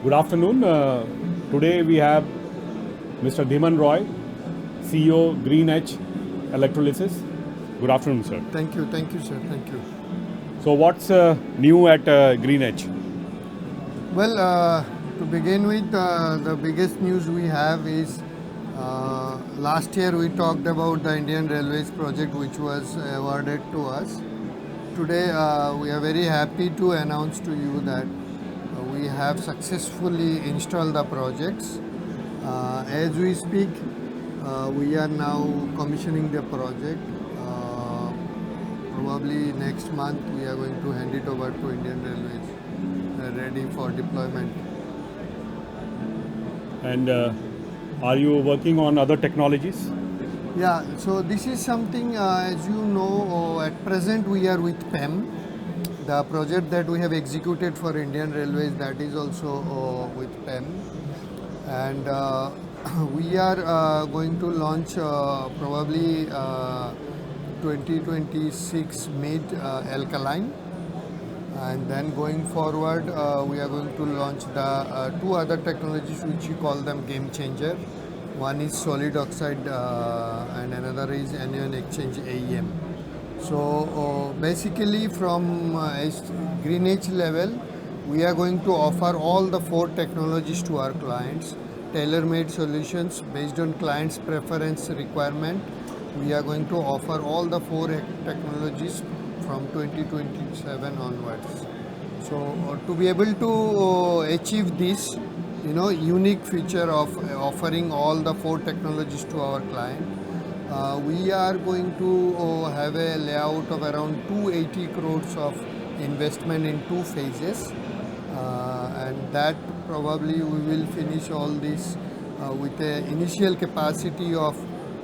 Good afternoon. Today we have Mr. Dhiman Roy, CEO GreenH Electrolysis. Good afternoon, sir. Thank you, sir. Thank you. So, what's new at GreenH? Well, to begin with, the biggest news we have is last year we talked about the Indian Railways project which was awarded to us. Today, we are very happy to announce to you that we have successfully installed the projects. As we speak, we are now commissioning the project. Probably next month we are going to hand it over to Indian Railways, ready for deployment. And are you working on other technologies? Yeah, so this is something, as you know, at present we are with PEM. The project that we have executed for Indian Railways, that is also with PEM. And we are going to launch probably 2026 mid alkaline, and then going forward we are going to launch the two other technologies which we call them game changer. One is solid oxide and another is anion exchange AEM. So basically from GreenH level, we are going to offer all the four technologies to our clients, tailor-made solutions based on clients' preference requirement. We are going to offer all the four technologies from 2027 onwards. So to be able to achieve this, unique feature of offering all the four technologies to our client, we are going to have a layout of around 280 crores of investment in two phases, and that probably we will finish all this with an initial capacity of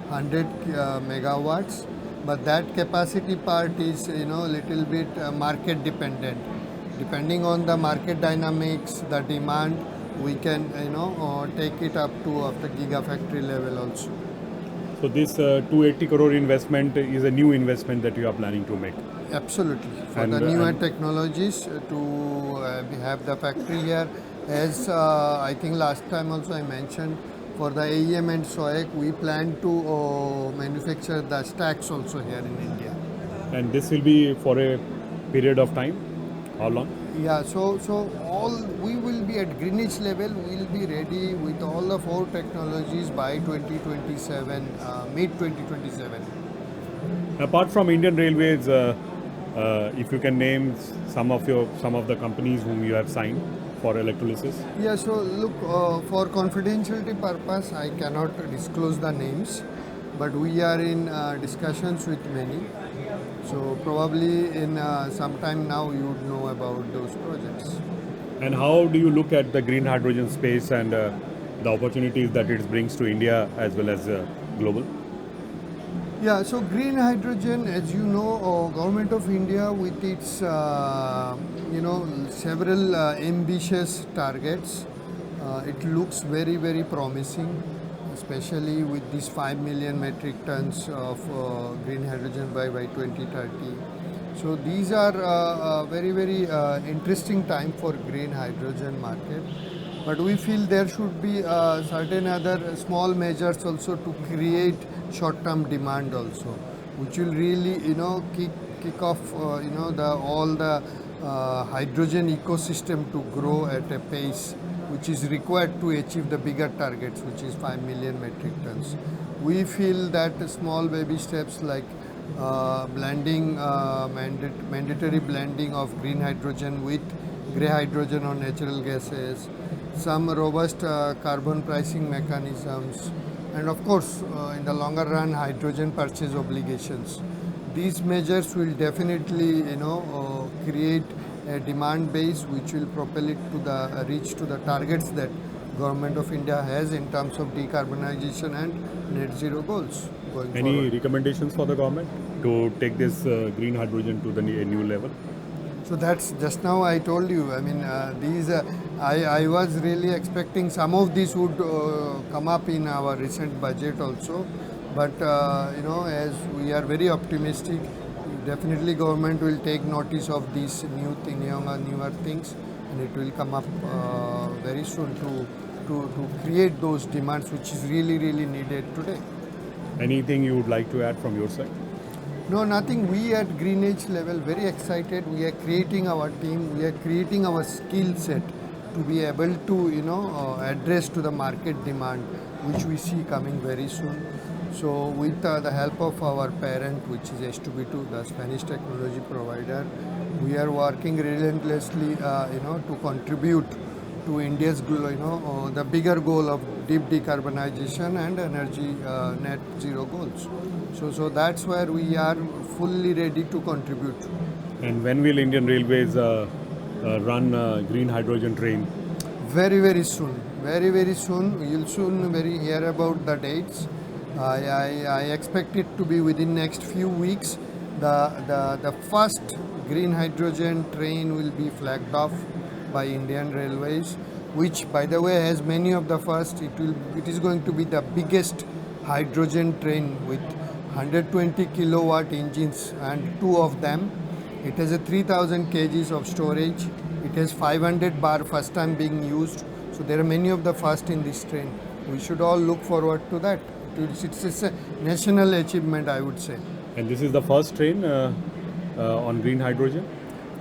100 megawatts, but that capacity part is little bit market dependent. Depending on the market dynamics, the demand, we can take it up to the gigafactory level also. So, this 280 crore investment is a new investment that you are planning to make. Absolutely. For the newer technologies to have the factory here, as I think last time also I mentioned, for the AEM and SOEC, we plan to manufacture the stacks also here in India. And this will be for a period of time? How long? Yeah, so all we will be at GreenH level, we will be ready with all the four technologies by 2027, mid 2027. Apart from Indian Railways, if you can name some of the companies whom you have signed for electrolysis. Yeah, so look, for confidentiality purpose, I cannot disclose the names, but we are in discussions with many. So probably in some time now you would know about those projects. And how do you look at the green hydrogen space and the opportunities that it brings to India as well as global? Yeah, so green hydrogen, as you know, Government of India with its several ambitious targets, it looks very, very promising, especially with these 5 million metric tons of green hydrogen by 2030. So these are very, very interesting time for green hydrogen market. But we feel there should be certain other small measures also to create short-term demand also, which will really kick off all the hydrogen ecosystem to grow at a pace which is required to achieve the bigger targets, which is 5 million metric tons. We feel that small baby steps like blending, mandatory blending of green hydrogen with grey hydrogen or natural gases, some robust carbon pricing mechanisms, and of course, in the longer run, hydrogen purchase obligations. These measures will definitely, create a demand base which will propel it to the reach to the targets that Government of India has in terms of decarbonization and net zero goals going forward. Any recommendations for the government to take this green hydrogen to the new level? So that's just now I told you. I mean, these I was really expecting some of these would come up in our recent budget also, but as we are very optimistic, definitely government will take notice of these newer things, and it will come up very soon to create those demands which is really needed today. Anything you would like to add from your side? No, nothing. We at GreenH level very excited. We are creating our team. We are creating our skill set to be able to address to the market demand, which we see coming very soon. So with the help of our parent, which is S2B2, the Spanish technology provider, we are working relentlessly, to contribute to India's, the bigger goal of deep decarbonization and energy net zero goals. So that's where we are fully ready to contribute. And when will Indian Railways run green hydrogen train? Very soon. Very soon. You'll soon hear about the dates. I expect it to be within next few weeks. The first green hydrogen train will be flagged off by Indian Railways, which by the way has many of the first. It is going to be the biggest hydrogen train with 120 kilowatt engines and two of them. It has a 3000 kgs of storage. It has 500 bar first time being used. So there are many of the first in this train. We should all look forward to that. It's a national achievement, I would say. And this is the first train on green hydrogen?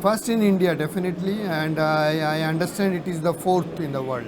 First in India, definitely, and I understand it is the fourth in the world.